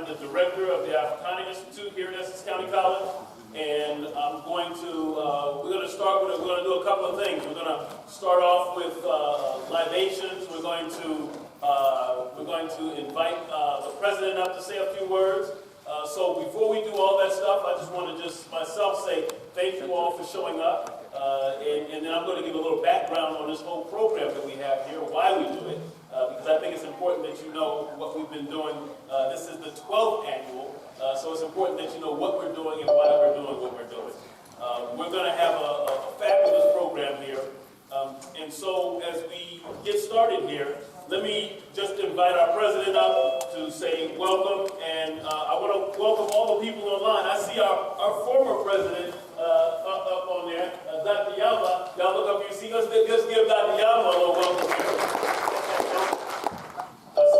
the director of the Africana Institute here at Essex County College, and I'm going to, we're going to do a couple of things. We're going to start off with libations. We're going to invite the president up to say a few words. So before we do all that stuff, I just want to myself say thank you all for showing up. And then I'm going to give a little background on this whole program that we have here, why we do it, because I think it's important that you know what we've been doing. This is the 12th annual, so it's important that you know what we're doing and why we're doing what we're doing. We're going to have a fabulous program here. And so as we get started here, let me just invite our president up to say welcome, and I want to welcome all the people online. I see our former president up on there, Dr. Yama. Y'all look up, you see, let's give Dr. Yama a little welcome here.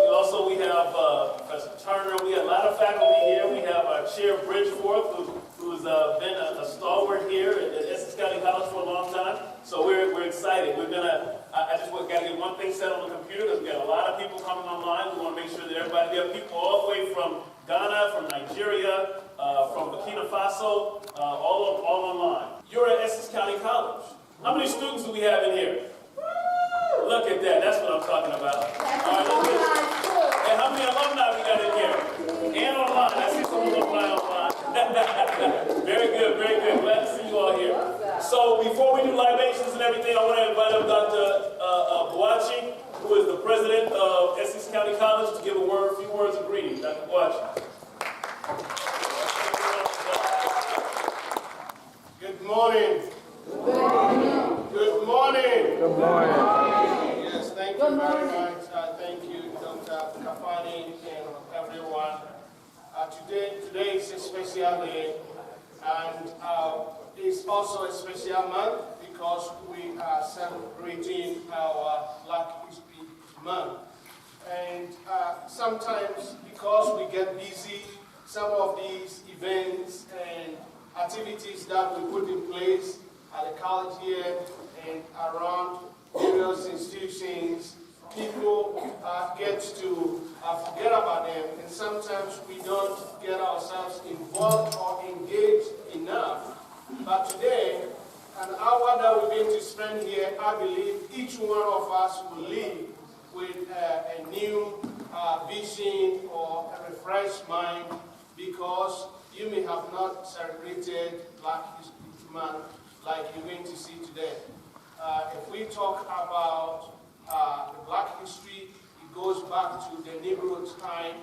Also, we have Professor Turner. We have a lot of faculty here. We have our chair, Bridgeforth, who's been a stalwart here at Essex County College for a long time. So we're excited. I just got to get one thing set on the computer because we got a lot of people coming online. We want to make sure that everybody, we have people all the way from Ghana, from Nigeria, from Burkina Faso, all online. You're at Essex County College. How many students do we have in here? Look at that. That's what I'm talking about. All right, look at this. And how many alumni we got in here? And online. I see some alumni online. Very good, very good. Glad to see you all here. So before we do libations and everything, I want to invite up Dr. Boachi, who is the president of Essex County College, to give a few words of greeting. Dr. Boachi. Good morning. Good morning. Good morning. Yes, thank you very much. Thank you, Dr. Kafani, and everyone. Today is a special day, and it's also a special month because we are celebrating our Black History Month. And sometimes, because we get busy, some of these events and activities that we put in place at the college here and around various institutions, people get to forget about them, and sometimes we don't get ourselves involved or engaged enough. But today, an hour that we're going to spend here, I believe each one of us will leave with a new vision or a refreshed mind, because you may have not celebrated Black History Month like you're going to see today. If we talk about the Black history, it goes back to the Negro time.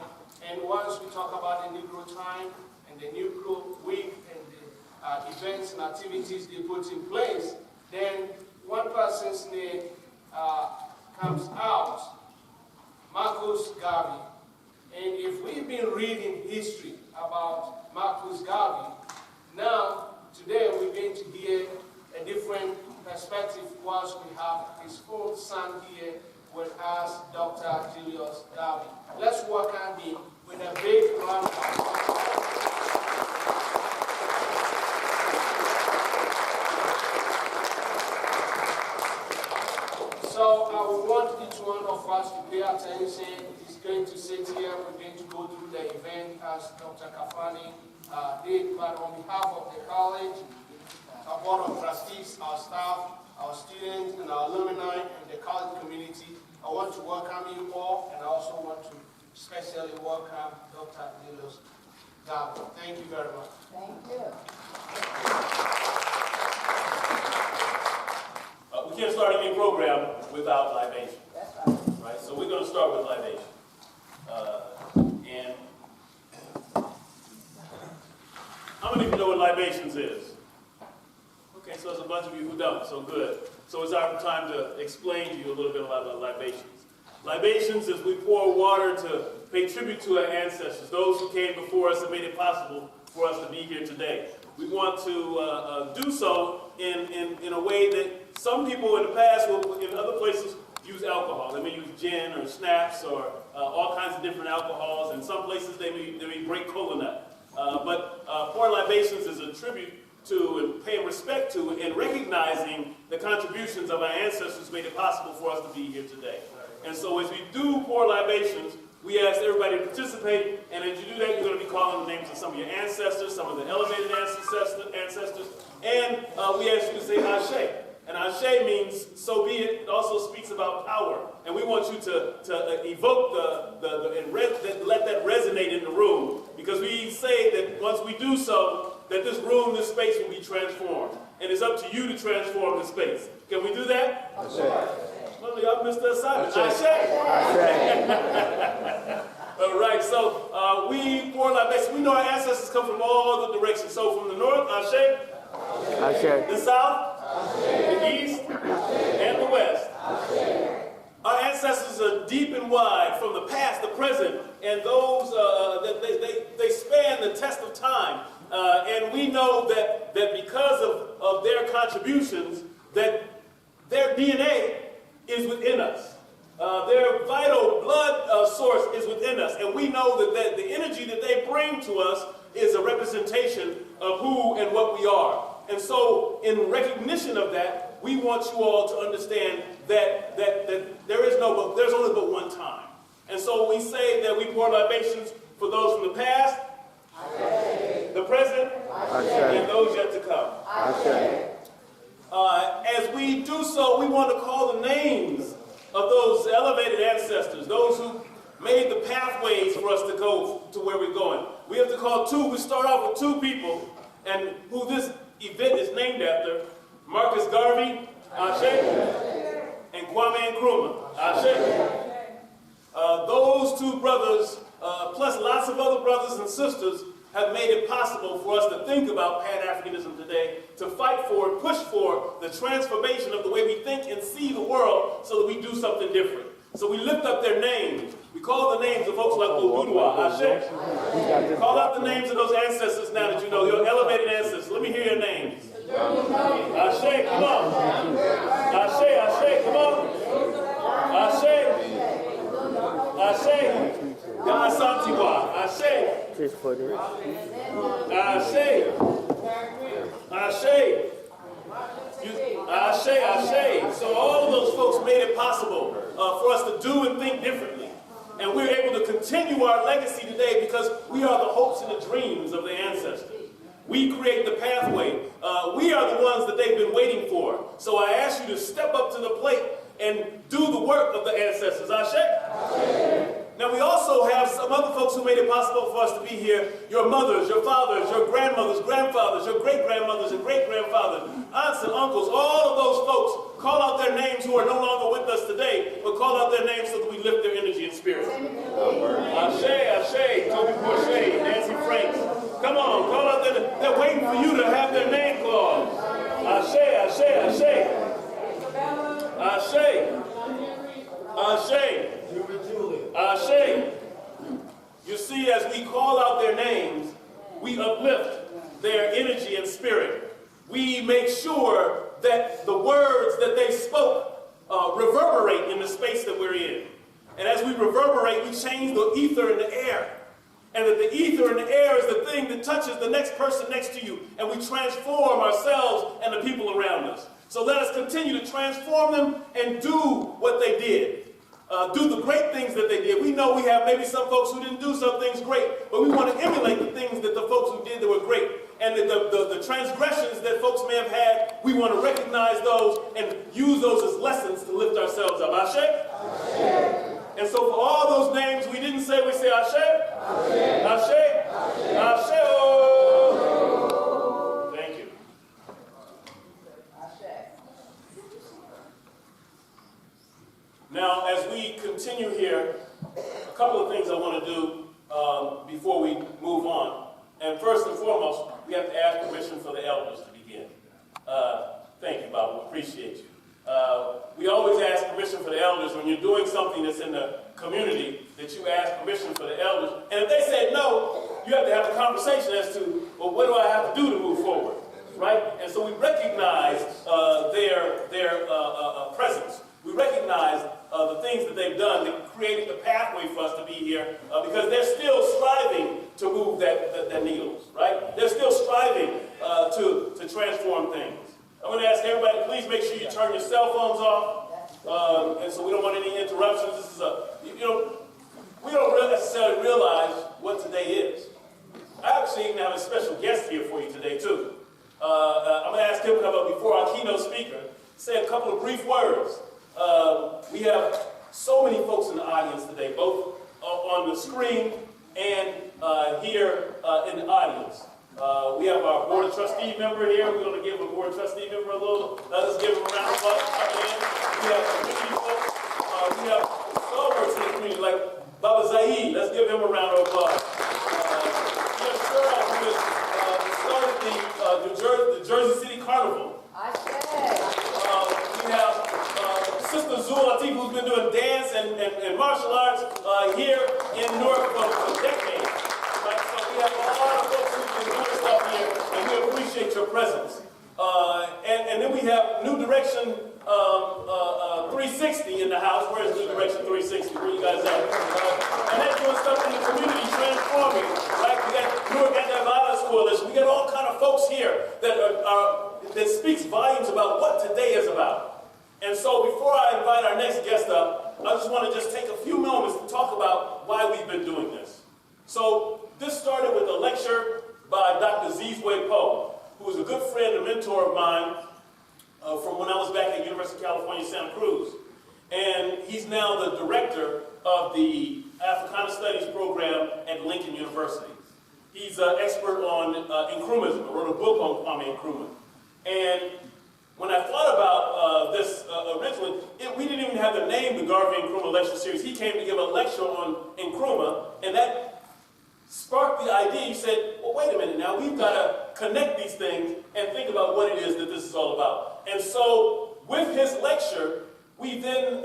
And once we talk about the Negro time and the Negro week and the events and activities they put in place, then one person's name comes out, Marcus Garvey. And if we've been reading history about Marcus Garvey, now today we're going to hear a different perspective once we have his own son here with us, Dr. Julius Garvey. Let's welcome him with a big round of applause. So I want each one of us to pay attention. He's going to sit here. We're going to go through the event as Dr. Kafani did, but on behalf of the college, our board of trustees, our staff, our students, and our alumni, and the college community, I want to welcome you all, and I also want to especially welcome Dr. Julius Garvey. Thank you very much. Thank you. We can't start any program without libation. That's right. Right? So we're going to start with libation. And how many of you know what libations is? Okay, so there's a bunch of you who don't, so good. So it's our time to explain to you a little bit about libations. Libations is we pour water to pay tribute to our ancestors, those who came before us and made it possible for us to be here today. We want to do so in a way that some people in the past will, in other places, use alcohol. They may use gin or schnapps or all kinds of different alcohols. In some places they may break coconut. But pouring libations is a tribute to and paying respect to and recognizing the contributions of our ancestors who made it possible for us to be here today. And so as we do pour libations, we asked everybody to participate, and as you do that, you're going to be calling the names of some of your ancestors, some of the elevated ancestors, and we ask you to say Ashe. And Ashe means so be it. It also speaks about power. And we want you to evoke let that resonate in the room, because we say that once we do so, that this room, this space will be transformed. And it's up to you to transform the space. Can we do that? Ashe. Well, y'all missed the assignment. Ashe. All right, so we pour libations. We know our ancestors come from all the directions. So from the north, Ashe. Ashe. The south, the east, and the west. Our ancestors are deep and wide, from the past, the present, and those that they span the test of time. And we know that because of their contributions, that their DNA is within us. Their vital blood source is within us. And we know that the energy that they bring to us is a representation of who and what we are. And so, in recognition of that, we want you all to understand that there's only but one time. And so we say that we pour libations for those from the past, the present, and those yet to come. As we do so, we want to call the names of those elevated ancestors, those who made the pathways for us to go to where we're going. We have to call two. We start off with two people, and who this event is named after: Marcus Garvey, Ashe, and Nkrumah, Ashe. Those two brothers, plus lots of other brothers and sisters, have made it possible for us to think about Pan-Africanism today, to fight for and push for the transformation of the way we think and see the world so that we do something different. So we lift up their names. We call the names of folks like Odudwa, Ashe. Call out the names of those ancestors now that you know, your elevated ancestors. Let me hear your names. Ashe, come on. Ashe, come on. Ashe. Ashe. Gamasantiwa. Ashe. Ashe. Ashe. Ashe. So all of those folks made it possible for us to do and think differently. And we're able to continue our legacy today because we are the hopes and the dreams of the ancestors. We create the pathway. We are the ones that they've been waiting for. So I ask you to step up to the plate and do the work of the ancestors. Ashe? Now we also have some other folks who made it possible for us to be here. Your mothers, your fathers, your grandmothers, grandfathers, your great-grandmothers and great-grandfathers, aunts and uncles, all of those folks, call out their names who are no longer with us today, but call out their names so that we lift their energy and spirit. Ashe, Toby Porche, Nancy Franks. Come on, call out their names. They're waiting for you to have their name called. Ashe. You see, as we call out their names, we uplift their energy and spirit. We make sure that the words that they spoke reverberate in the space that we're in. And as we reverberate, we change the ether in the air. And that the ether in the air is the thing that touches the next person next to you. And we transform ourselves and the people around us. So let us continue to transform them and do what they did. Do the great things that they did. We know we have maybe some folks who didn't do some things great, but we want to emulate the things that the folks who did that were great. And the transgressions that folks may have had, we want to recognize those and use those as lessons to lift ourselves up. Ashe? And so for all those names we didn't say, we say Ashe? Ashe? Ashe? Oh. Thank you. Now, as we continue here, a couple of things I want to do before we move on. And first and foremost, we have to ask permission for the elders to begin. Thank you, Bob. We appreciate you. We always ask permission for the elders when you're doing something that's in the community, that you ask permission for the elders. And if they said no, you have to have a conversation as to, well, what do I have to do to move forward, right? And so we recognize their presence. We recognize the things that they've done that created the pathway for us to be here because they're still striving to move that needles, right? They're still striving to transform things. I'm going to ask everybody, please make sure you turn your cell phones off, and so we don't want any interruptions. This is we don't really necessarily realize what today is. I actually even have a special guest here for you today, too. I'm going to ask him to come up before our keynote speaker, say a couple of brief words. We have so many folks in the audience today, both on the screen and here in the audience. We have our Board of Trustee member here. We're going to give a Board of Trustee member a little. Let's give him a round of applause. We have community folks. We have stalwarts in the community like Baba Zaid. Let's give him a round of applause. We have Cheryl, who has started the Jersey City Carnival. We have Sister Zul Latif, who's been doing dance and martial arts here in Newark for decades. Right? So we have a lot of folks who've been doing stuff here, and we appreciate your presence. And then we have New Direction 360 in the house. Where is New Direction 360? Where you guys at? And they're doing stuff in the community, transforming. Right? We got Newark Anti-Violence Coalition. We got all kind of folks here that speaks volumes about what today is about. And so before I invite our next guest up, I just want to take a few moments to talk about why we've been doing this. So this started with a lecture by Dr. Zizwe Poe, who is a good friend and mentor of mine from when I was back at University of California, Santa Cruz. And he's now the director of the Africana Studies program at Lincoln University. He's an expert on Nkrumahism. I wrote a book on Kwame Nkrumah. And when I thought about this originally, we didn't even have the name, the Garvey Nkrumah Lecture Series. He came to give a lecture on Nkrumah, and that sparked the idea. He said, well, wait a minute now, we've got to connect these things and think about what it is that this is all about. And so with his lecture, we then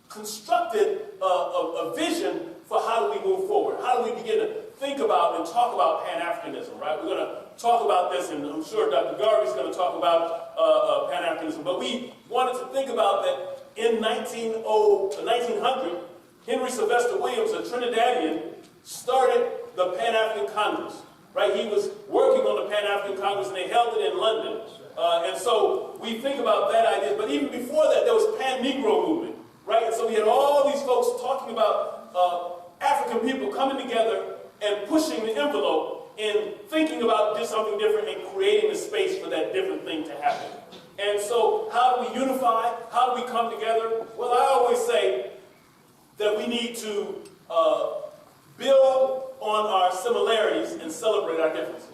constructed a vision for how do we move forward. How do we begin to think about and talk about Pan-Africanism, right? We're going to talk about this, and I'm sure Dr. Garvey is going to talk about Pan-Africanism. But we wanted to think about that in 1900, Henry Sylvester Williams, a Trinidadian, started the Pan-African Congress, right? He was working on the Pan-African Congress, and they held it in London. And so we think about that idea. But even before that, there was Pan-Negro movement, right? And so we had all these folks talking about African people coming together and pushing the envelope and thinking about just something different and creating a space for that different thing to happen. And so how do we unify? How do we come together? Well, I always say that we need to build on our similarities and celebrate our differences.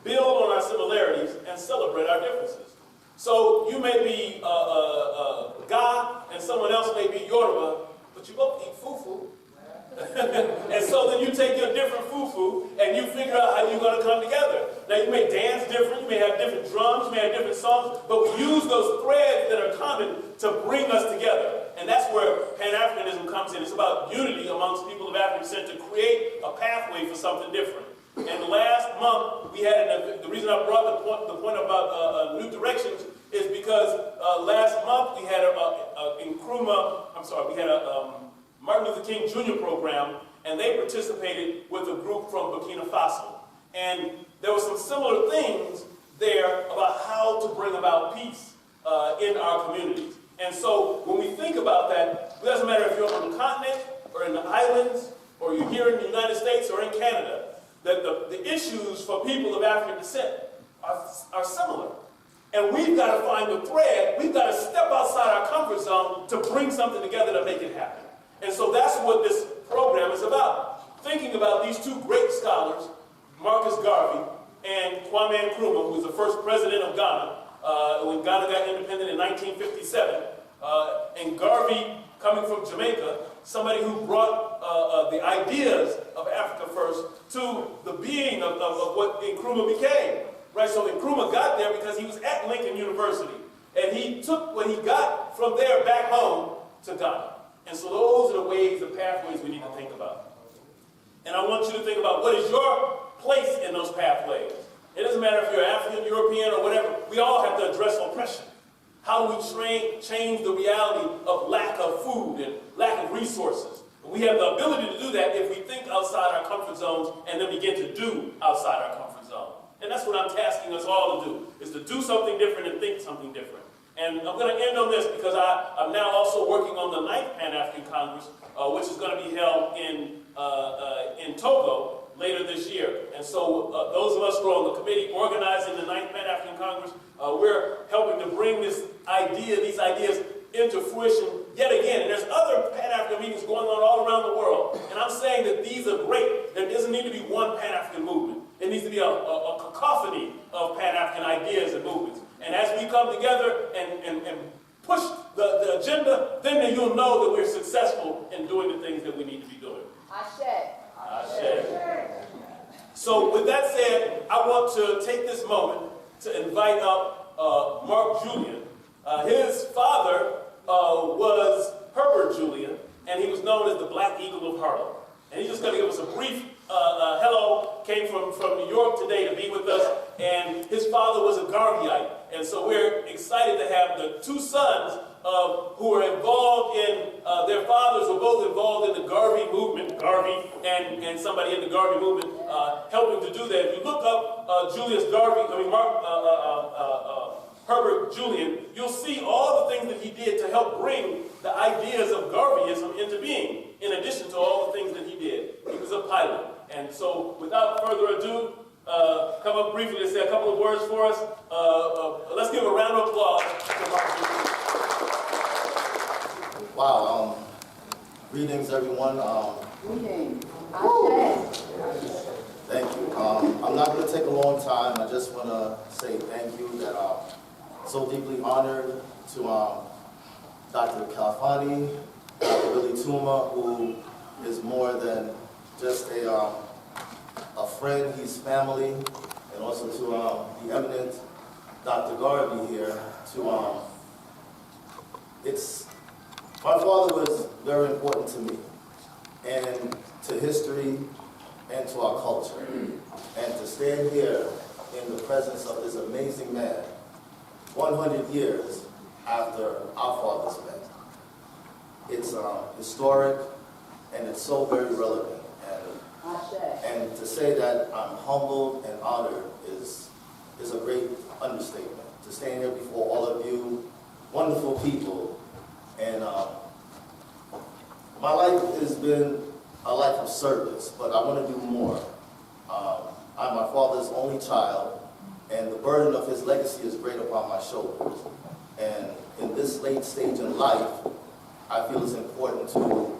Build on our similarities and celebrate our differences. So you may be Ga and someone else may be Yoruba, but you both eat fufu. And so then you take your different fufu and you figure out how you're going to come together. Now you may dance different, you may have different drums, you may have different songs, but we use those threads that are common to bring us together. And that's where Pan-Africanism comes in. It's about unity amongst people of African descent to create a pathway for something different. And last month we had, the reason I brought the point about New Directions is because last month we had a Martin Luther King Jr. program, and they participated with a group from Burkina Faso. And there were some similar things there about how to bring about peace in our communities. And so when we think about that, it doesn't matter if you're on the continent or in the islands or you're here in the United States or in Canada, that the issues for people of African descent are similar. And we've got to find the thread. We've got to step outside our comfort zone to bring something together to make it happen. And so that's what this program is about. Thinking about these two great scholars, Marcus Garvey and Kwame Nkrumah, who was the first president of Ghana, when Ghana got independent in 1957. And Garvey, coming from Jamaica, somebody who brought the ideas of Africa first to the being of what Nkrumah became. Right? So Nkrumah got there because he was at Lincoln University. And he took what he got from there back home to Ghana. And so those are the ways, the pathways we need to think about. And I want you to think about what is your place in those pathways. It doesn't matter if you're African, European, or whatever. We all have to address oppression. How do we change the reality of lack of food and lack of resources? We have the ability to do that if we think outside our comfort zones and then begin to do outside our comfort zone. And that's what I'm tasking us all to do, is to do something different and think something different. And I'm going to end on this because I'm now also working on the 9th Pan-African Congress, which is going to be held in Togo later this year. And so those of us who are on the committee organizing the 9th Pan-African Congress, we're helping to bring these ideas into fruition yet again. And there's other Pan-African meetings going on all around the world. And I'm saying that these are great. There doesn't need to be one Pan-African movement. It needs to be a cacophony of Pan-African ideas and movements. And as we come together and push the agenda, then you'll know that we're successful in doing the things that we need to be doing. Ashe. So with that said, I want to take this moment to invite up Mark Julian. His father was Herbert Julian, and he was known as the Black Eagle of Harlem. And he's just going to give us a brief hello, came from New York today to be with us, and his father was a Garveyite. And so we're excited to have the two sons who are involved in, their fathers were both involved in the Garvey movement, Garvey and somebody in the Garvey movement helping to do that. If you look up Julius Garvey, Herbert Julian, you'll see all the things that he did to help bring the ideas of Garveyism into being, in addition to all the things that he did. He was a pilot. And so, without further ado, come up briefly to say a couple of words for us. Let's give a round of applause to Mark Julian. Wow. Greetings, everyone. Greetings. Thank you. I'm not going to take a long time. I just want to say thank you that so deeply honored to Dr. Kalfani, Dr. Billy Tuma, who is more than just a friend, he's family, and also to the eminent Dr. Garvey here. My father was very important to me, and to history, and to our culture. And to stand here in the presence of this amazing man, 100 years after our fathers met. It's historic, and it's so very relevant. And to say that I'm humbled and honored is a great understatement. To stand here before all of you, wonderful people, and my life has been a life of service, but I want to do more. I'm my father's only child, and the burden of his legacy is great upon my shoulders. And in this late stage in life, I feel it's important to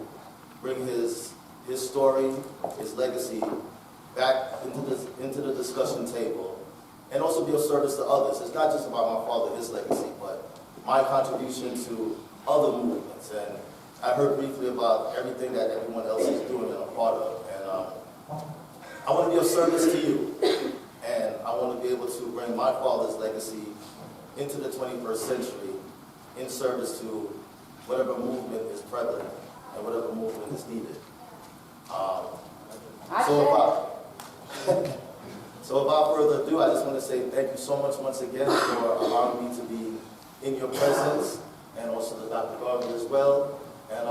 bring his story, his legacy, back into the discussion table, and also be of service to others. It's not just about my father, his legacy, but my contribution to other movements. And I heard briefly about everything that everyone else is doing and a part of. And I want to be of service to you. And I want to be able to bring my father's legacy into the 21st century in service to whatever movement is prevalent and whatever movement is needed. So without further ado, I just want to say thank you so much once again for allowing me to be in your presence, and also to Dr. Garvey as well. And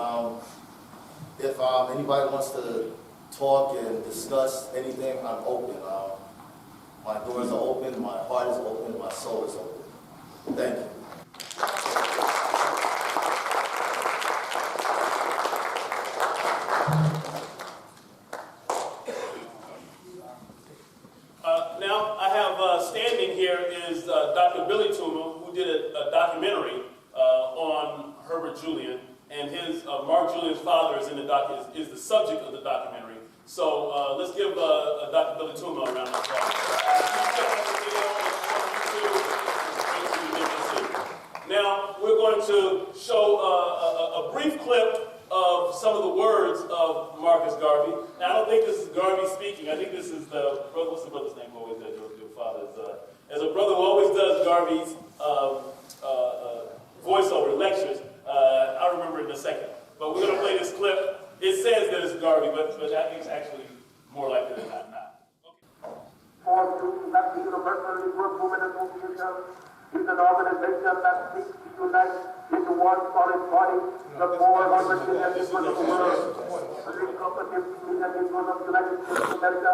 if anybody wants to talk and discuss anything, I'm open. My doors are open, my heart is open, my soul is open. Thank you. Now I have standing here is Dr. Billy Tuma, who did a documentary on Herbert Julian, and his Mark Julian's father is in the is the subject of the documentary. So let's give Dr. Billy Tuma a round of applause. Now we're going to show a brief clip of some of the words of Marcus Garvey. Now I don't think this is Garvey speaking. I think this is the brother. What's the brother's name? Always does your father's. As a brother who always does Garvey's voiceover lectures. I'll remember it in a second. But we're going to play this clip. It says that it's Garvey, but I think it's actually more likely than not. For that the Universal Negro Movement Association is an organization that seeks to unite into one solid body the more understanding Negroes of the world, the cooperative million Negroes of the United States of America,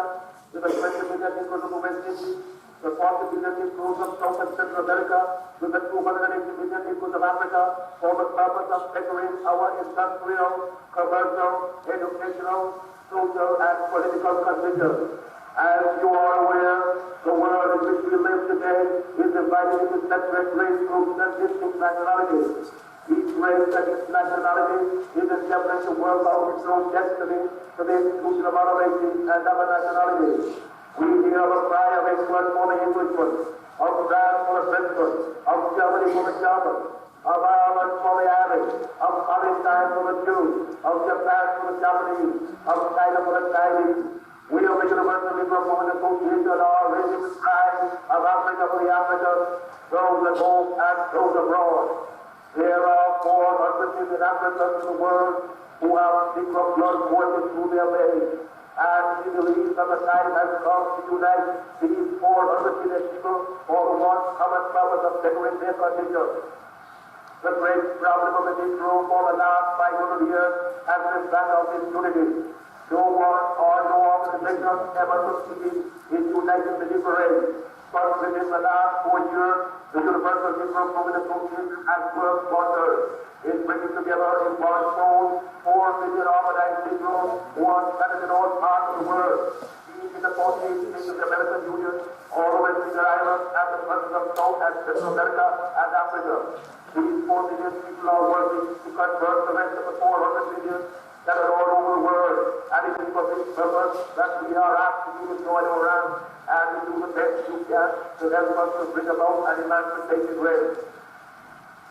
with the 20 million Negroes of the West Indies, the 40 billion Negroes of South and Central America, with the 280 million Negroes of Africa, for the purpose of bettering our industrial, commercial, educational, social, and political conditions. As you are aware, the world in which we live today is divided into separate race groups and distinct nationalities. Each race and its nationality is endeavoring to work out its own destiny to the exclusion of other races and other nationalities. We hear the cry of England for the Englishman, of France for the Frenchman, of Germany for the German, of Ireland for the Irish, of Palestine for the Jews, of Japan for the Japanese, of China for the Chinese. We of the Universal Negro Movement Association are raising the cry of Africa for the Africans, those at home and those abroad. There are 400 million Africans in the world who have Negro blood coursing through their veins. And we believe that the time has come to unite these 400 million people for the one common purpose of bettering their conditions. The great problem of the Negro for the last 500 years has been that of impunity. No one or no organization ever succeeded in uniting the Negro race. But within the last 4 years, the Universal Negro Movement Association has worked wonders in bringing together in one zone 4 million organized Negroes who are scattered in all parts of the world, each in the 48 states of the American Union, all the West Indian Islands, and the countries of South and Central America and Africa. These 4 million people are working to convert the rest of the 400 million that are all over the world, and it is for this purpose that we are asked to do join our ranks and to do the best we can to help us to bring about an emancipated race.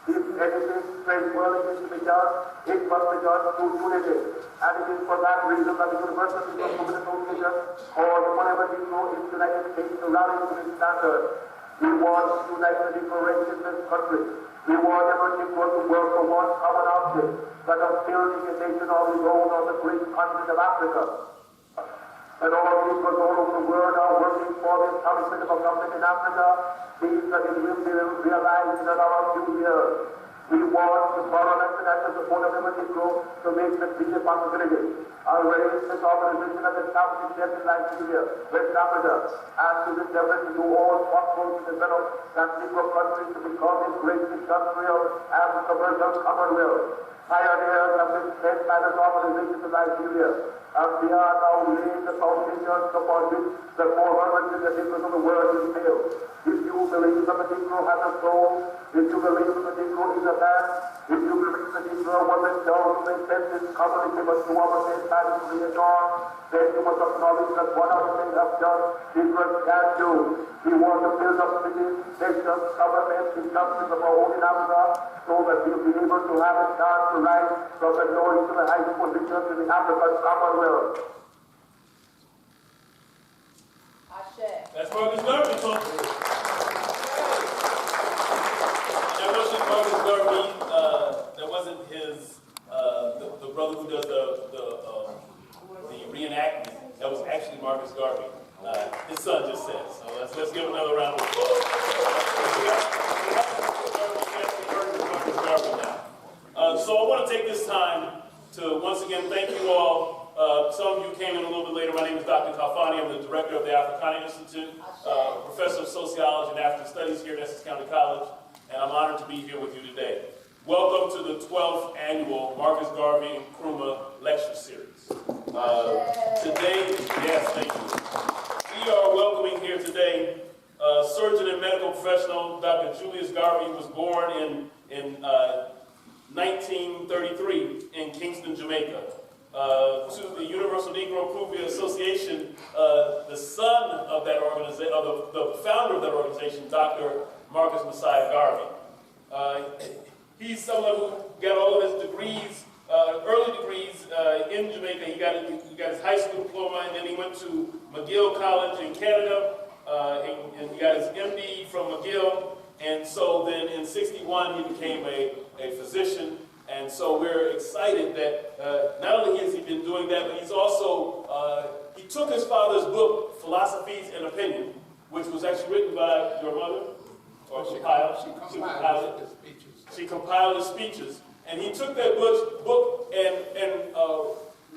If anything praiseworthy is to be done, it must be done through unity, and it is for that reason that the Universal Negro Movement Association calls whatever Negro in the United States to rally to this standard. We want to unite the Negro race in this country. We want every Negro to work for one common object, that of building a nation of his own on the great continent of Africa. And all Negroes all over the world are working for the establishment of a government in Africa, means that it will be realized in another few years. We want the moral and financial support of every Negro to make this be a possibility. Already, this organization has established itself in Nigeria, West Africa, and to endeavor to do all possible to develop that Negro country to become a great industrial and commercial commonwealth. Pioneers have been sent by this organization to Nigeria, and we are now laying the foundations upon which the 400 million Negroes of the world will build. If you believe that the Negro has a soul, if you believe that the Negro is a man, if you believe that the Negro was endowed to invent this community but to overtake by the Creator, then you must acknowledge that one of the things I've done, Negroes can do. We want to build up cities, nations, governments, industries of our own in Africa, so that we'll be able to have a chance to rise from the lowest to the highest positions in the African Commonwealth. That's Marcus Garvey, folks. That wasn't Marcus Garvey. That wasn't his. The brother who does the reenactment. That was actually Marcus Garvey. His son just said. So let's give another round of applause. So I want to take this time to once again thank you all. Some of you came in a little bit later. My name is Dr. Kalfani. I'm the director of the Africana Institute, professor of sociology and African studies here at Essex County College, and I'm honored to be here with you today. Welcome to the 12th annual Marcus Garvey Nkrumah Lecture Series. Today, yes, thank you. We are welcoming here today surgeon and medical professional Dr. Julius Garvey, who was born in 1933 in Kingston, Jamaica. To the Universal Negro Improvement Association, the son of that organization, the founder of that organization, Dr. Marcus Messiah Garvey. He's someone who got all of his degrees, early degrees in Jamaica. He got his high school diploma, and then he went to McGill College in Canada, and he got his MD from McGill. And so then in '61, he became a physician. And so we're excited that not only has he been doing that, but he's also, he took his father's book, Philosophies and Opinion, which was actually written by your mother, or she compiled his speeches. And he took that book and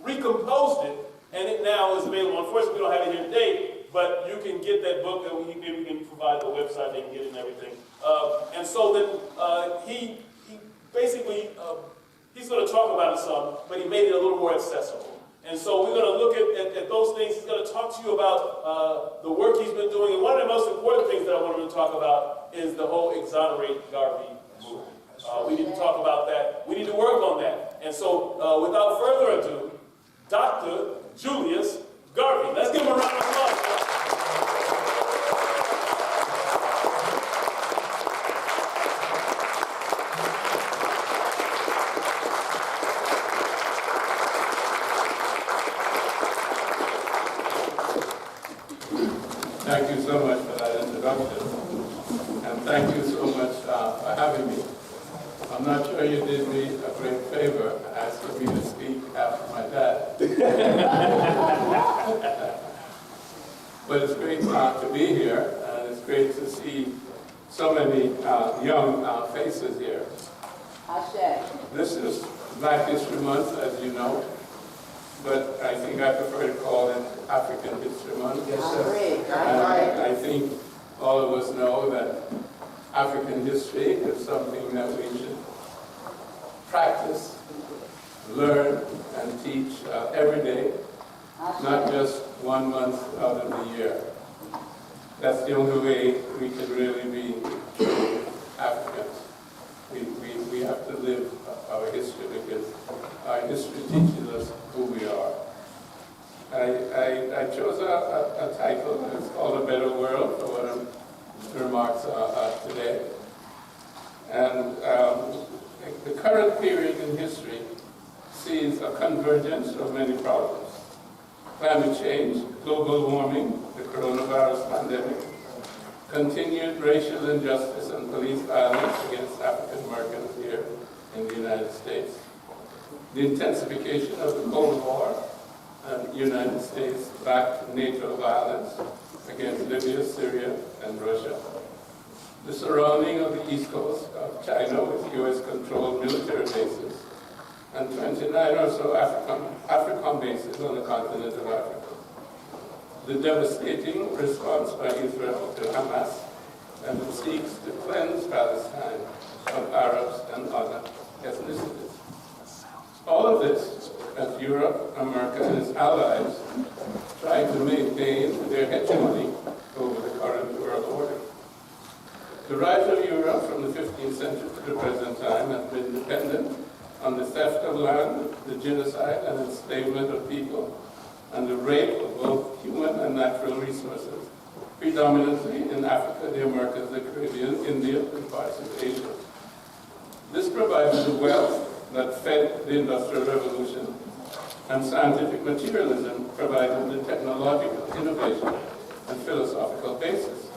recomposed it, and it now is available. Unfortunately, we don't have it here today, but you can get that book, and maybe we can provide the website, they can get it and everything. And so then he basically, he's going to talk about it some, but he made it a little more accessible. And so we're going to look at those things. He's going to talk to you about the work he's been doing. And one of the most important things that I wanted to talk about is the whole Exonerate Garvey movement. We need to talk about that. We need to work on that. And so without further ado, Dr. Julius Garvey. Let's give him a round of applause. Thank you so much for that introduction, and thank you so much for having me. I'm not sure you did me a great favor asking me to speak after my dad. But it's great to be here, and it's great to see so many young faces here. This is Black History Month, as you know, but I think I prefer to call it African History Month. Yes, sir. And I think all of us know that African history is something that we should practice, learn, and teach every day, not just 1 month out of the year. That's the only way we can really be true Africans. We have to live our history, because our history teaches us who we are. I chose a title. It's called A Better World, for what the remarks are today. And the current period in history sees a convergence of many problems. Climate change, global warming, the coronavirus pandemic, continued racial injustice and police violence against African Americans here in the United States, the intensification of the Cold War and United States-backed NATO violence against Libya, Syria, and Russia, the surrounding of the east coast of China with US-controlled military bases, and 29 or so African bases on the continent of Africa, the devastating response by Israel to Hamas, and it seeks to cleanse Palestine of Arabs and other ethnicities. All of this as Europe, America, and its allies try to maintain their hegemony over the current world order. The rise of Europe from the 15th century to the present time has been dependent on the theft of land, the genocide and enslavement of people, and the rape of both human and natural resources, predominantly in Africa, the Americas, the Caribbean, India, and parts of Asia. This provided the wealth that fed the Industrial Revolution, and scientific materialism provided the technological innovation and philosophical basis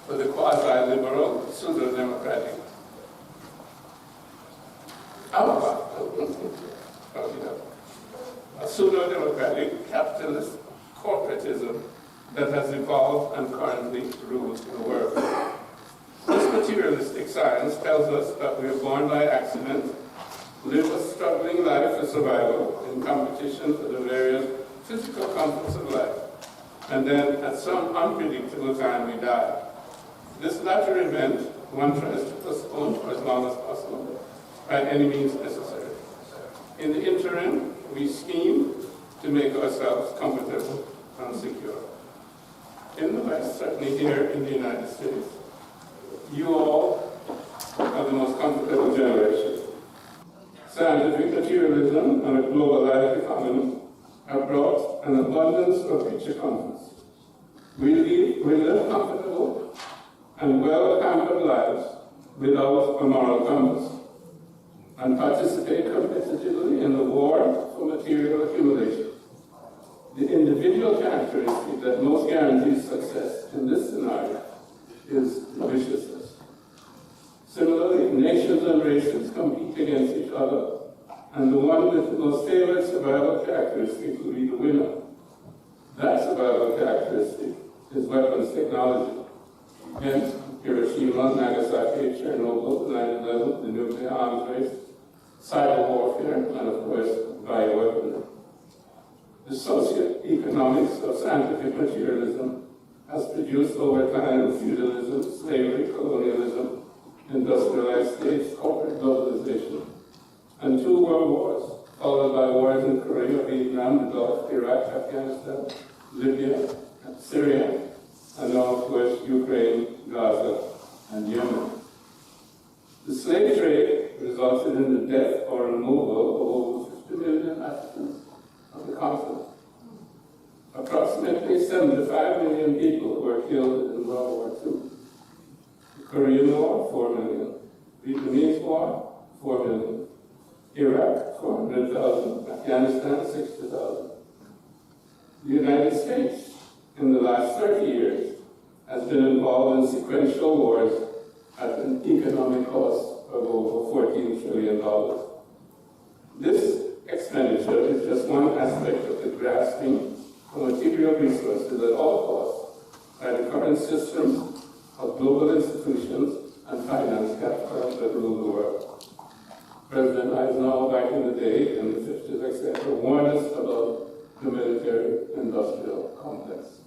for the quasi-liberal, pseudo-democratic a pseudo-democratic capitalist corporatism that has evolved and currently rules the world. This materialistic science tells us that we are born by accident, live a struggling life for survival in competition for the various physical comforts of life, and then at some unpredictable time we die. This latter event one tries to postpone for as long as possible by any means necessary. In the interim, we scheme to make ourselves comfortable and secure. In the West, certainly here in the United States, you all are the most comfortable generation. Scientific materialism and a globalized economy have brought an abundance of richer comforts. We live comfortable and well-pampered lives without a moral compass, and participate competitively in the war for material accumulation. The individual characteristic that most guarantees success in this scenario is viciousness. Similarly, nations and races compete against each other, and the one with the most favored survival characteristic will be the winner. That survival characteristic is weapons technology. Hence, Hiroshima, Nagasaki, Chernobyl, 9/11, the nuclear arms race, cyber warfare, and of course, bioweaponry. The socioeconomics of scientific materialism has produced over time feudalism, slavery, colonialism, industrialized states, corporate globalization, and 2 world wars, followed by wars in Korea, Vietnam, the Gulf, Iraq, Afghanistan, Libya, Syria, and now, of course, Ukraine, Gaza, and Yemen. The slave trade resulted in the death or removal of over 50 million Africans of the continent. Approximately 75 million people were killed in World War II. The Korean War, 4 million. Vietnamese War, 4 million. Iraq, 400,000. Afghanistan, 60,000. The United States, in the last 30 years, has been involved in sequential wars at an economic cost of over $14 trillion. This expenditure is just one aspect of the grasping for material resources at all costs by the current system of global institutions and finance capital that rule the world. President Eisenhower, back in the day, in the 50s, etc., warned us about the military-industrial complex.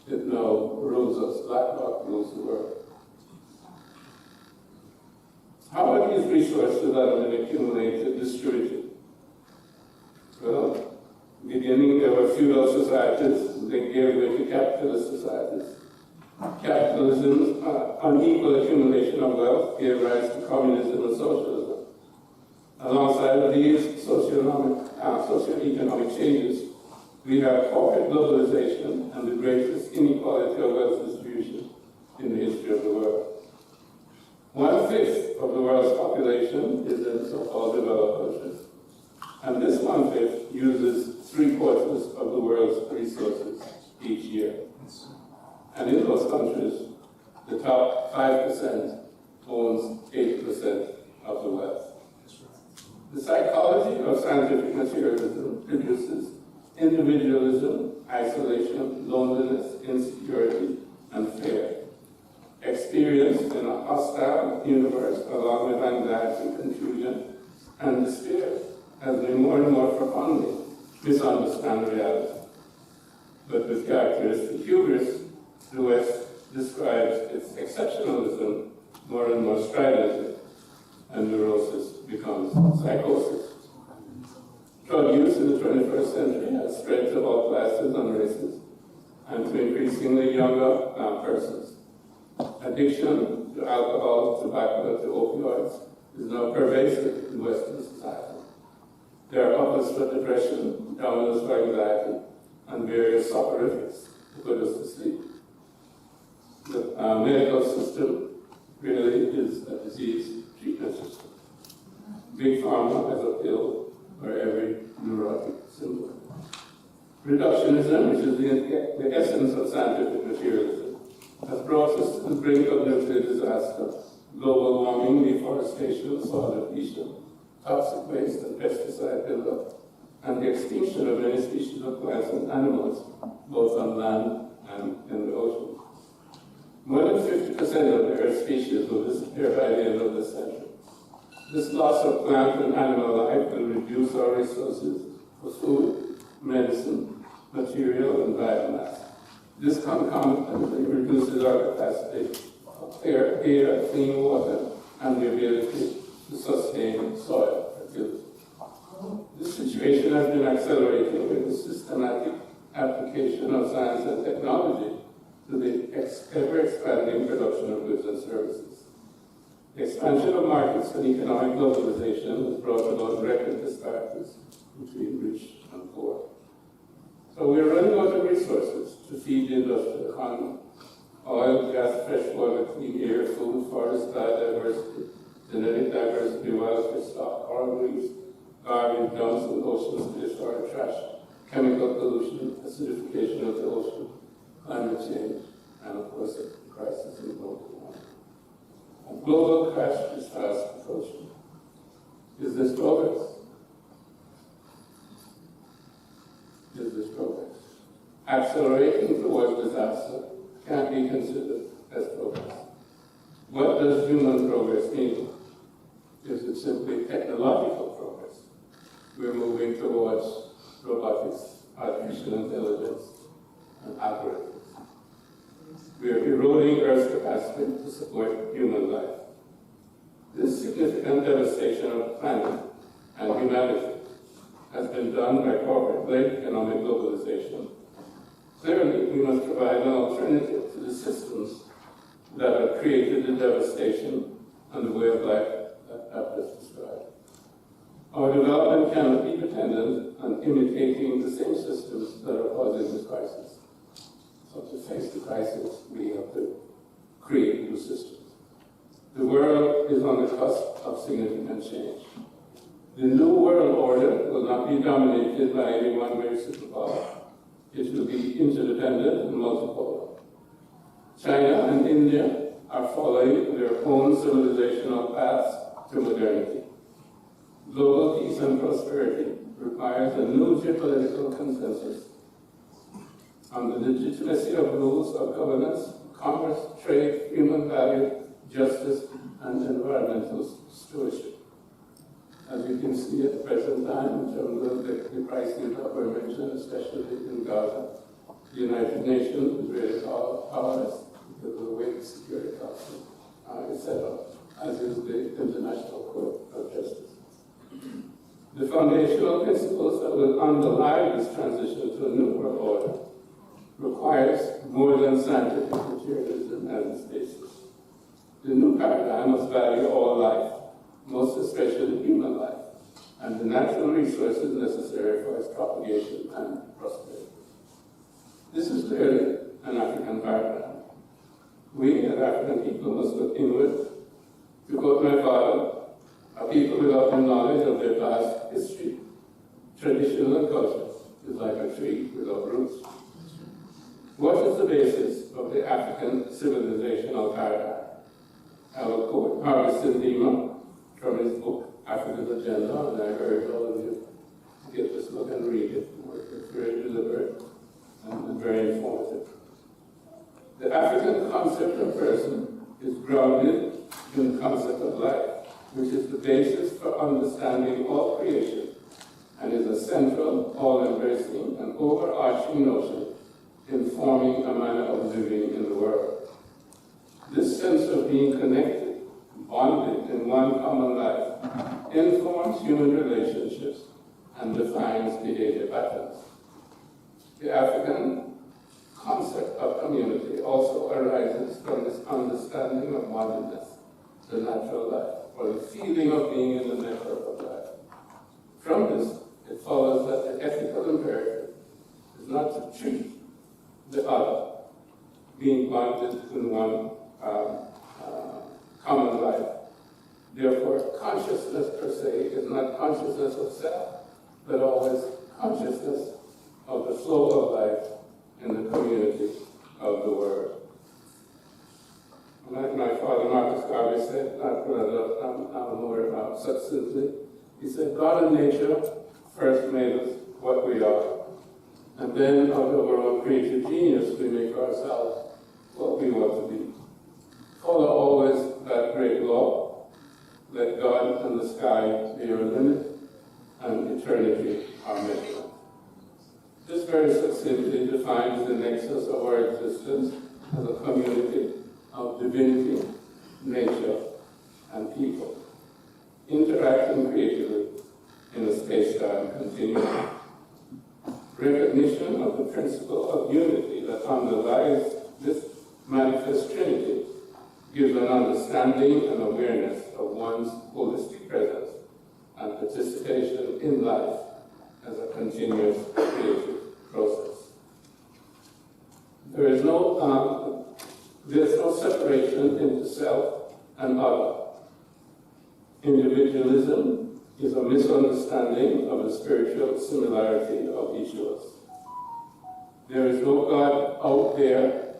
It now rules us. BlackRock rules the world. How are these resources that have been accumulated distributed? Well, beginning, there were feudal societies. They gave way to capitalist societies. Capitalism's unequal accumulation of wealth gave rise to communism and socialism. Alongside these socioeconomic changes, we have corporate globalization and the greatest inequality of wealth distribution in the history of the world. 1/5 of the world's population is in so-called developed countries. And this 1/5 uses 3/4 of the world's resources each year. And in those countries, the top 5% owns 80% of the wealth. The psychology of scientific materialism produces individualism, isolation, loneliness, insecurity, and fear. Experienced in a hostile universe, along with anxiety, confusion, and despair, as we more and more profoundly misunderstand reality. But with characteristic hubris, the West describes its exceptionalism more and more stridently, and neurosis becomes psychosis. Drug use in the 21st century has spread to all classes and races, and to increasingly younger persons. Addiction to alcohol, tobacco, to opioids is now pervasive in Western society. There are uppers for depression, downers for anxiety, and various soporifics to put us to sleep. The medical system really is a disease treatment system. Big Pharma has a pill for every neurotic symptom. Reductionism, which is the essence of scientific materialism, has brought us to the brink of nuclear disaster, global warming, deforestation, soil depletion, toxic waste and pesticide buildup, and the extinction of many species of plants and animals, both on land and in the ocean. More than 50% of the Earth's species will disappear by the end of this century. This loss of plant and animal life will reduce our resources for food, medicine, material, and biomass. This concomitantly reduces our capacity for clear air, clean water, and the ability to sustain soil fertility. This situation has been accelerated with the systematic application of science and technology to the ever-expanding production of goods and services. The expansion of markets and economic globalization has brought about record disparities between rich and poor. So we are running out of resources to feed the industrial economy. Oil, gas, fresh water, clean air, food, forest, biodiversity, genetic diversity, wildlife stock, oil reefs, garbage dumps and oceans to destroy trash, chemical pollution, acidification of the ocean, climate change, and of course the crisis in global warming. A global crash is fast approaching. Is this progress? Is this progress? Accelerating towards disaster can't be considered as progress. What does human progress mean? Is it simply technological progress? We're moving towards robotics, artificial intelligence, and algorithms. We are eroding Earth's capacity to support human life. This significant devastation of the planet and humanity has been done by corporate-led economic globalization. Clearly, we must provide an alternative to the systems that have created the devastation and the way of life that I've just described. Our development cannot be dependent on imitating the same systems that are causing this crisis. So to face the crisis, we have to create new systems. The world is on the cusp of significant change. The new world order will not be dominated by any one great superpower. It will be interdependent and multipolar. China and India are following their own civilizational paths to modernity. Global peace and prosperity requires a new geopolitical consensus on the legitimacy of rules of governance, commerce, trade, human value, justice, and environmental stewardship. As you can see at the present time, in terms of the crises that were mentioned, especially in Gaza, the United Nations is really powerless because of the way the Security Council is set up, as is the International Court of Justice. The foundational principles that will underlie this transition to a new world order requires more than scientific materialism as its basis. The new paradigm must value all life, most especially human life, and the natural resources necessary for its propagation and prosperity. This is clearly an African paradigm. We, as African people, must look inward. To quote my father, a people without the knowledge of their past history, tradition, and culture is like a tree without roots. What is the basis of the African civilizational paradigm? I will quote Marcus Garvey from his book, Africa's Agenda, and I urge all of you to get this book and read it. It's very deliberate and very informative. The African concept of person is grounded in the concept of life, which is the basis for understanding all creation and is a central, all-embracing, and overarching notion in forming a manner of living in the world. This sense of being connected, bonded in one common life, informs human relationships and defines behavior patterns. The African concept of community also arises from this understanding of oneness, the natural life, or the feeling of being in the network of life. From this, it follows that the ethical imperative is not to treat the other, being bonded in one common life. Therefore, consciousness per se is not consciousness of self, but always consciousness of the flow of life in the community of the world. Like my father, Marcus Garvey, said, not more succinctly, he said, God and nature first made us what we are, and then out of our own creative genius, we make ourselves what we want to be. Follow always that great law, let God and the sky be your limit, and eternity our mission. This very succinctly defines the nexus of our existence as a community of divinity, nature, and people, interacting creatively in a space-time continuum. Recognition of the principle of unity that underlies this manifest trinity gives an understanding and awareness of one's holistic presence and participation in life as a continuous creative process. There's no separation into self and other. Individualism is a misunderstanding of the spiritual similarity of each of us. There is no God out there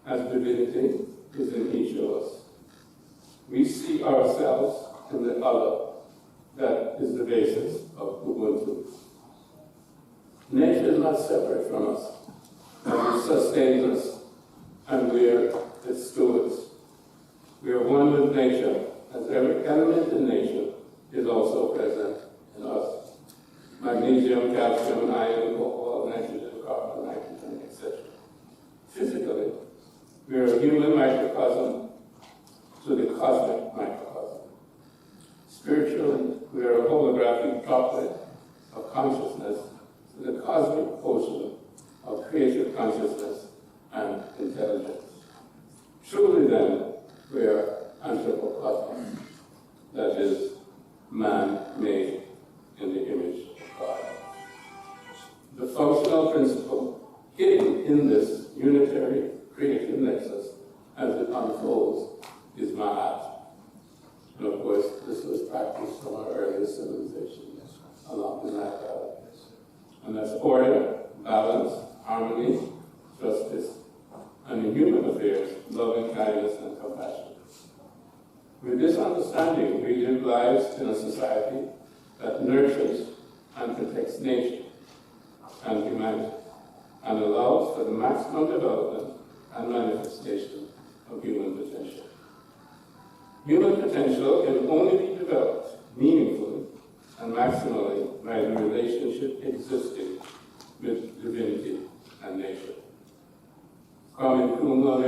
as divinity is in each of us. We see ourselves in the other. That is the basis of Ubuntu. Nature is not separate from us, and it sustains us, and we are its stewards. We are one with nature, as every element in nature is also present in us. Magnesium, calcium, iron, cobalt, nitrogen, carbon, nitrogen, etc. Physically, the human microcosm to the cosmic microcosm. Spiritually, we are a holographic droplet of consciousness to the cosmic ocean of creative consciousness and intelligence. Truly then, we are anthropocosmos, that is, man made in the image of God. The functional principle hidden in this unitary creative nexus as it unfolds is ma'at. And of course, this was practiced from our earliest civilizations along the Nile. And that's order, balance, harmony, justice, and in human affairs, loving kindness and compassion. With this understanding, we live lives in a society that nurtures and protects nature and humanity, and allows for the maximum development and manifestation of human potential. Human potential can only be developed meaningfully and maximally by the relationship existing with divinity and nature. Kwame Nkrumah,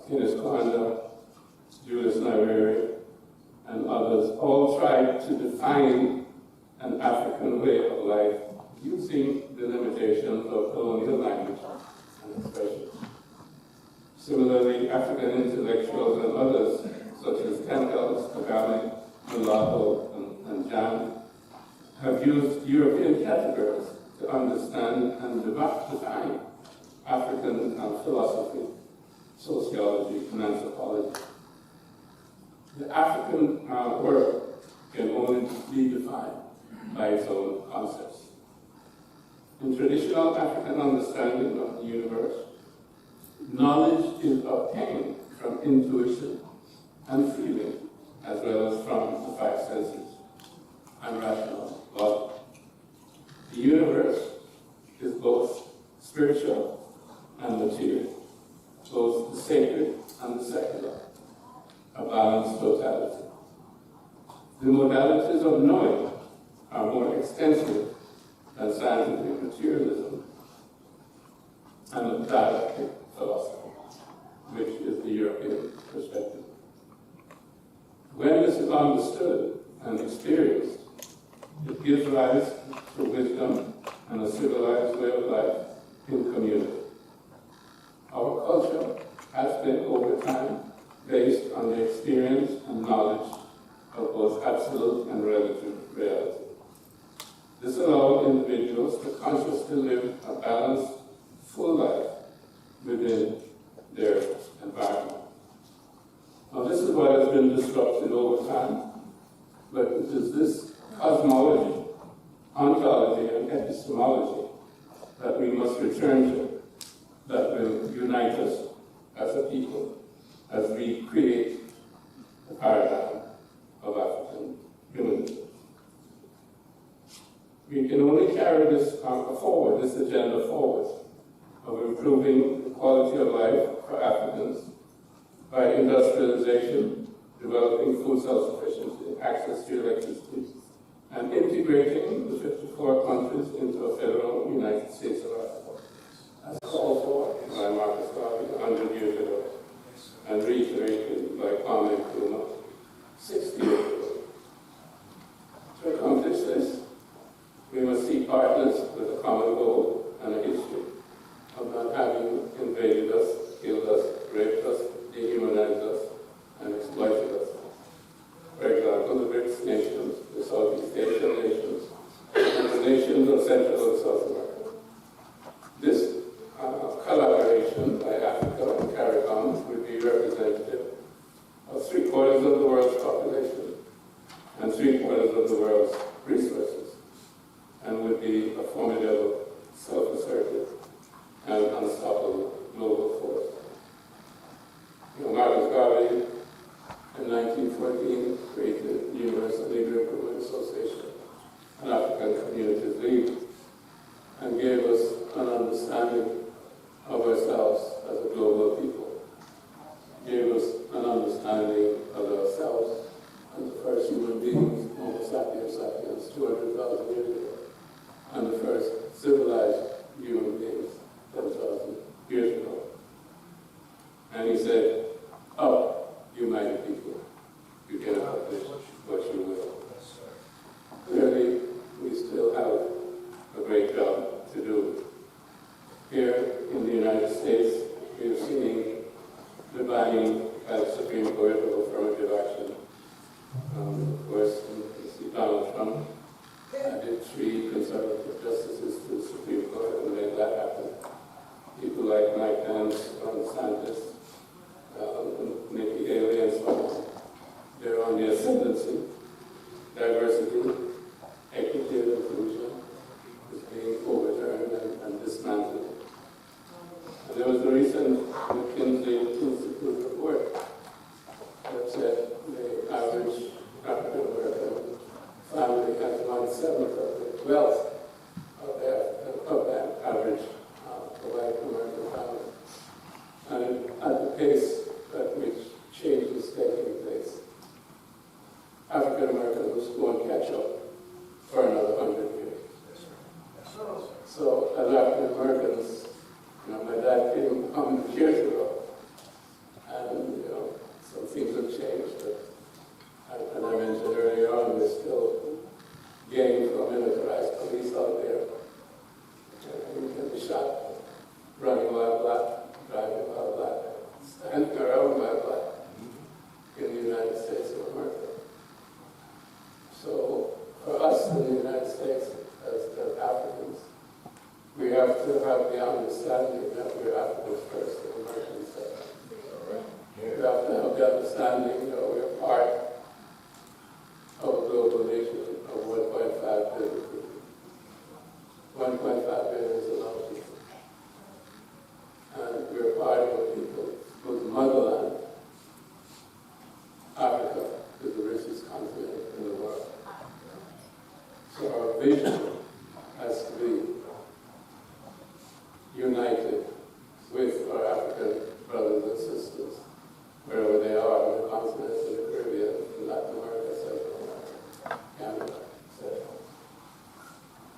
Julius Garvey, Julius Garvey, and others all tried to define an African way of life using the limitations of colonial language and expression. Similarly, African intellectuals and others, such as Campbell, Kagame, Mulatto, and Jan, have used European categories to understand and define African philosophy, sociology, and anthropology. The African world can only be defined by its own concepts. In traditional African understanding of the universe, knowledge is obtained from intuition and feeling, as well as from the five senses and rational logic. The universe is both spiritual and material, both the sacred and the secular, a balanced totality. The modalities of knowing are more extensive than scientific materialism and dialectic philosophy, which is the European perspective. When this is understood and experienced, it gives rise to wisdom and a civilized way of life in community. Our culture has been, over time, based on the experience and knowledge of both absolute and relative reality. This allows individuals to consciously live a balanced, full life within their environment. Now, this is what has been disrupted over time, but it is this cosmology, ontology, and epistemology that we must return to, that will unite us as a people, as we create the paradigm of African humanism. We can only carry this forward, this agenda forward, of improving the quality of life for Africans by industrialization, developing food self-sufficiency, access to electricity, and integrating the 54 countries into a federal United States of Africa, as called for by Marcus Garvey 100 years ago, and reiterated by Kwame Nkrumah 60 years ago. To accomplish this, we must seek partners with a common goal and a history of not having invaded us, killed us, raped us, dehumanized us, and exploited us. For example, the BRICS nations, the Southeast Asian nations, and the nations of Central and South America. This collaboration by Africa and Caribbean would be representative of 3/4 of the world's population and 3/4 of the world's resources, and would be a formidable, self-assertive, and unstoppable global force. Marcus Garvey, in 1914, created the Universal Negro Women Association, an African Communities League, and gave us an understanding of ourselves as a global people. Gave us an understanding of ourselves as the first human beings, Homo sapiens sapiens. And he said, "Oh, you mighty people, you can accomplish what you will." Clearly, we still have a great job to do. Here in the United States, we are seeing the buying by the Supreme Court of affirmative action. Of course, you see Donald Trump added 3 conservative justices to the Supreme Court and made that happen. People like Mike Pence, Ron DeSantis, Nikki Haley, and so on. They're on the ascendancy. Diversity, equity, and inclusion is being overturned and dismantled. And there was a recent McKinsey Institute report that said the average African American family has 1/7 of the wealth of that average white American family. And at the pace at which change is taking place, African Americans won't catch up for another 100 years. So as African Americans, my dad came 100 years ago, and some things have changed. But as I mentioned earlier on, there's still gangs of militarized police out there. You can be shot running while black, driving while black, standing around while black in the United States of America. So for us in the United States, as Africans, we have to have the understanding that we're Africans first and Americans second. We have to have the understanding that we're part of a global nation of 1.5 billion people. 1.5 billion is a lot of people. And we're part of a people whose motherland, Africa, is the richest continent in the world. So our vision has to be united with our African brothers and sisters, wherever they are on the continents, in the Caribbean, in Latin America, Central America, Canada, etc.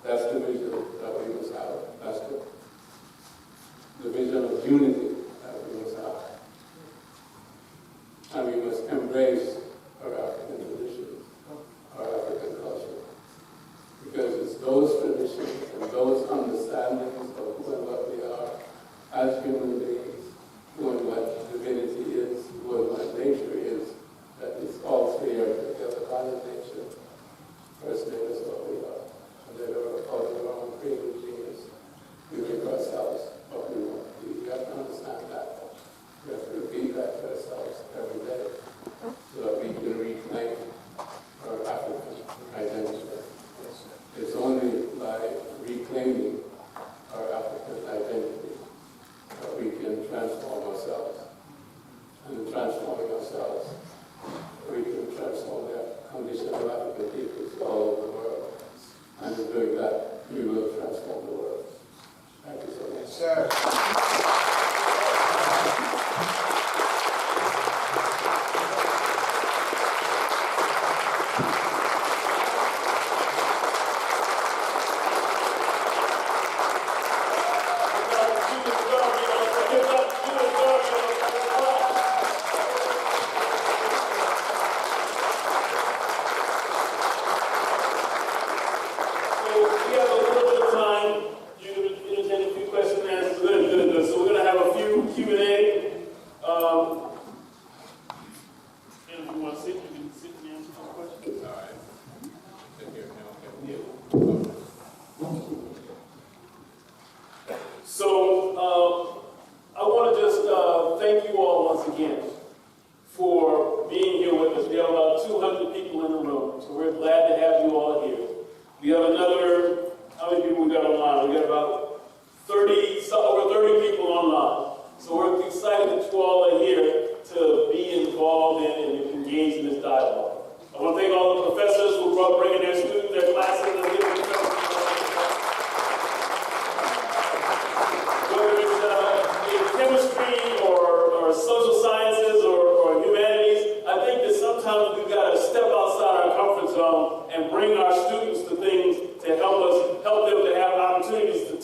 That's the vision that we must have. That's the vision of unity that we must have. And we must embrace our African traditions, our African culture. Because it's those traditions and those understandings of who and what we are as human beings, who and what divinity is, who and what nature is, that it's all three are together. God and nature, first name is what we are. And then out of our own creative genius, we make ourselves what we want to be. We have to understand that. We have to repeat that to ourselves every day so that we can reclaim our African identity. It's only by reclaiming our African identity that we can transform ourselves. And in transforming ourselves, we can transform the condition of African peoples all over the world. And in doing that, we will transform the world. Thank you so much. Yes, sir.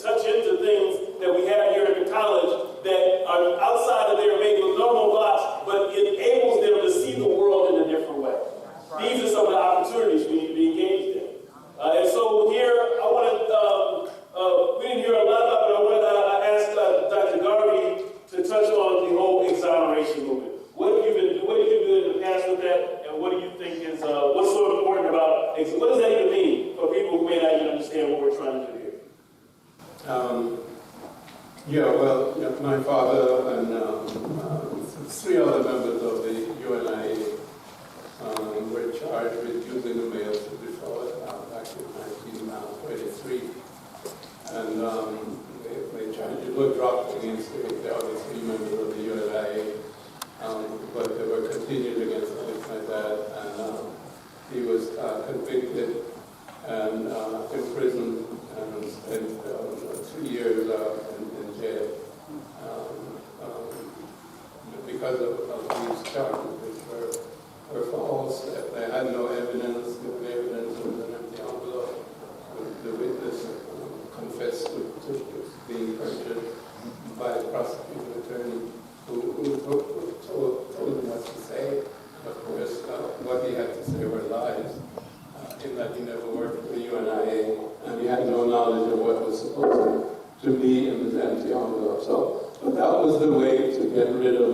touch into things that we have here at the college that are outside of their maybe normal Well, yeah, my father and 3 other members of the UNIA were charged with using the mail to defraud back in 1933. And they charged, it was dropped against the other 3 members of the UNIA, but they were continued against things like that. And he was convicted and imprisoned and spent 2 years in jail because of these charges, which were false. They had no evidence. The only evidence was an empty envelope. The witness confessed to being perjured by the prosecuting attorney who told him what to say. Of course, what he had to say were lies, in that he never worked for the UNIA, and he had no knowledge of what was supposed to be in the empty envelope. So, but that was the way to get rid of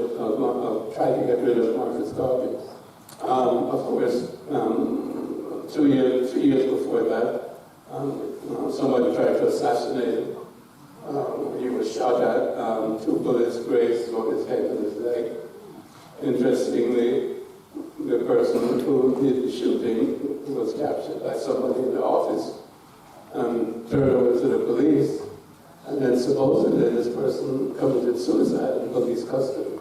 try to get rid of Marcus Garvey. Of course, 3 years before that, somebody tried to assassinate him. He was shot at, 2 bullets grazed both his head and his leg. Interestingly, the person who did the shooting was captured by somebody in the office and turned over to the police. And then supposedly this person committed suicide in police custody,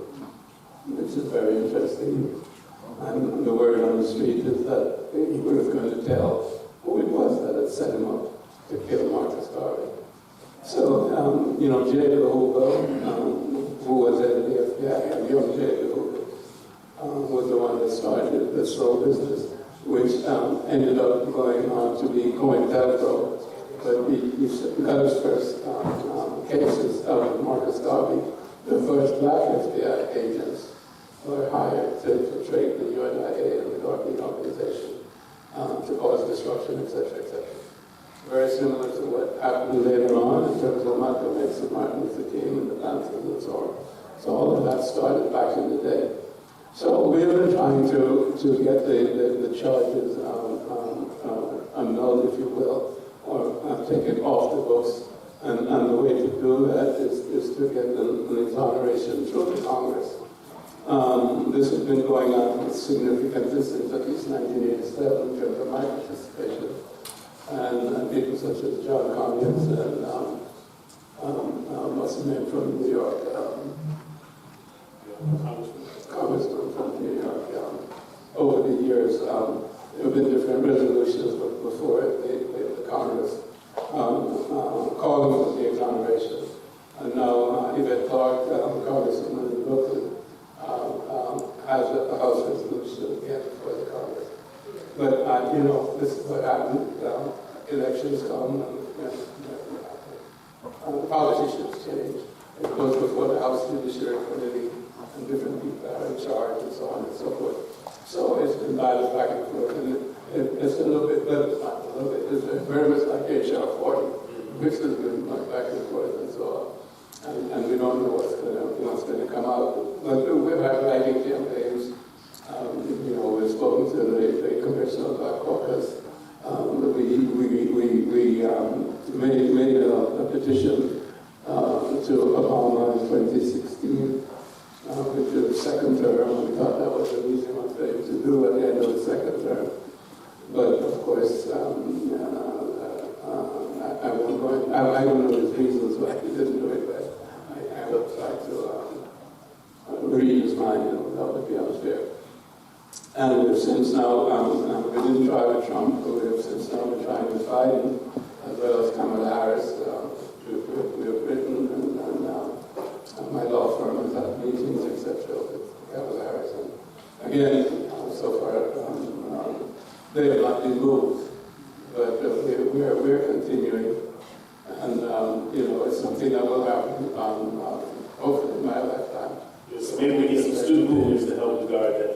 which is very interesting. And the word on the street is that he was going to tell who it was that had set him up to kill Marcus Garvey. So, J. Edgar Hoover, who was at the FBI, young J. Edgar Hoover, was the one that started the slow business, which ended up going on to be COINTELPRO. But he got his first cases out of Marcus Garvey. The first black FBI agents were hired to infiltrate the UNIA and the Garvey organization to cause disruption, etc., etc. Very similar to what happened later on in terms of Malcolm X and Martin Luther King and the Panthers and so on. So all of that started back in the day. So we've been trying to get the charges annulled, if you will, or taken off the books. And the way to do that is to get an exoneration through the Congress. This has been going on with significantly since at least 1987 in terms of my participation. And people such as John Conyers and what's the name from New York? Congressman from New York. Over the years, there have been different resolutions before the Congress calling for the exoneration. And now Yvette Clarke, Congresswoman in Brooklyn, has a House resolution again for the Congress. But, this is what happened. Elections come and politicians change. It goes before the House Judiciary Committee and different people are in charge and so on and so forth. So it's been battled back and forth. And it's a little bit, but it's not a little bit. It's very much like HR 40, which has been like back and forth and so on. And we don't know what's going to come out. But we've had writing campaigns. We've spoken to the Commission of our caucus. We made a petition to Obama in 2016, which is the second term. We thought that was an easy one thing to do at the end of the second term. But of course, I don't know his reasons why he didn't do it, but I will try to read his mind, that would be unfair. And we've since now, we didn't try with Trump, but we have since now been trying with Biden, as well as Kamala Harris. We have written, and my law firm has had meetings, etc., with Kamala Harris. And again, so far, they have not been moved, but we're continuing. And, it's something that will happen, hopefully in my lifetime. Yes, maybe we need some student movements to help guard that.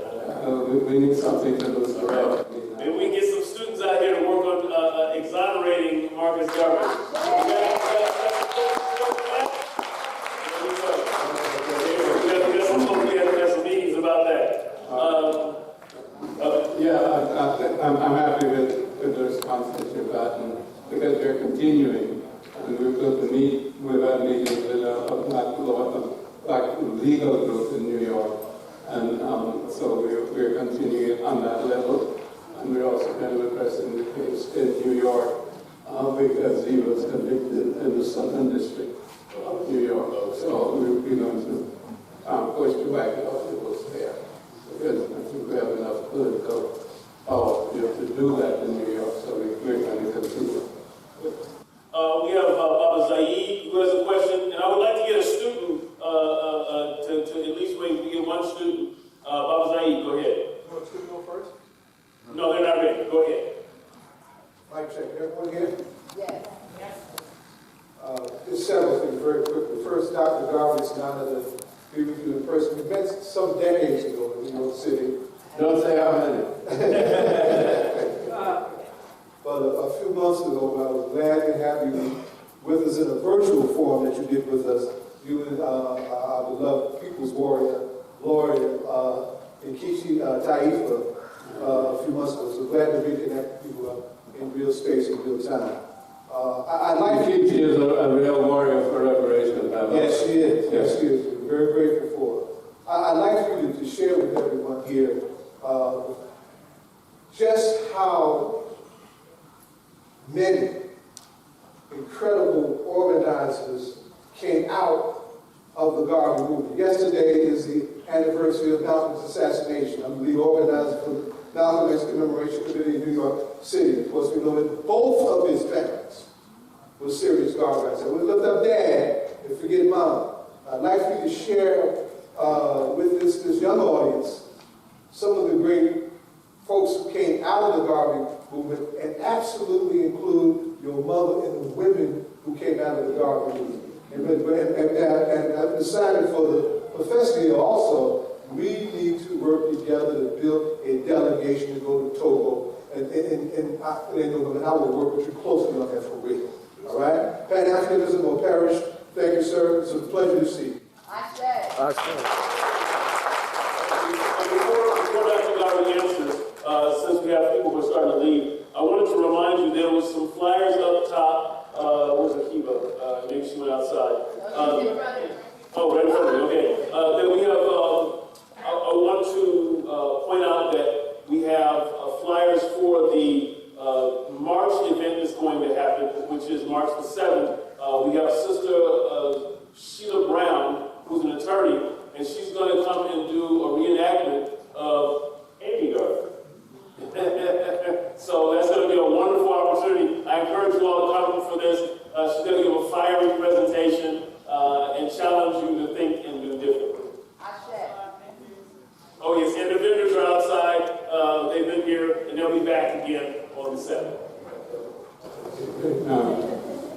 We need something to lose the right. Maybe we can get some students out here to work on exonerating Marcus Garvey. We got some meetings about that. I'm happy with the response that you've gotten because we're continuing and we're going to meet with our meetings with legal group in New York. And so we're continuing on that level. And we're also kind of pressing the case in New York because he was convicted in the Southern District of New York. So we're going to push back out it was there. Because I think we have enough political power to do that in New York. So we're going to continue. We have Baba Zaid, who has a question, and I would like to get a student to at least wait. We get one student. Baba Zaid, go ahead. You want a student go first? No, they're not ready. Go ahead. Mic check. Everyone here? Yes. Just several things very quickly. First, Dr. Garvey, it's an honor to be with you in person. We met some decades ago in New York City. Don't say how many. But a few months ago, I was glad to have you with us in a virtual forum that you did with us. You and our beloved People's Warrior, Laureate, Nkrumah Taifa, a few months ago. So glad to reconnect with you in real space in real time. I like She is a real warrior for reparation. Yes, she is. Yes, she is. We're very grateful for her. I'd like for you to share with everyone here just how many incredible organizers came out of the Garvey movement. Yesterday is the anniversary of Malcolm's assassination. I'm the lead organizer for the Malcolm X Commemoration Committee in New York City. Of course, we know that both of his parents were serious Garvey. So we lift up Dad and forget Mom. I'd like for you to share with this young audience some of the great folks who came out of the Garvey movement, and absolutely include your mother and the women who came out of the Garvey movement. And I've decided for the professor here also, we need to work together to build a delegation to go to Togo, and I will work with you closely on that for real. All right? Pan-Africanism will perish. Thank you, sir. It's a pleasure to see you. I said. Before Dr. Garvey answers, since we have people who are starting to leave, I wanted to remind you there was some flyers up top. Where's Akiva? Maybe she went outside. Oh, right in front of me. Okay. Then we have. I want to point out that we have flyers for the March event that's going to happen, which is March the 7th. We have Sister Sheila Brown, who's an attorney, and she's going to come and do a reenactment of Annual Garvey. So that's going to be a wonderful opportunity. I encourage you all to come for this. She's going to give a fiery presentation and challenge you to think and do differently. I said. Oh yes, and the vendors are outside. They've been here, and they'll be back again on the 7th.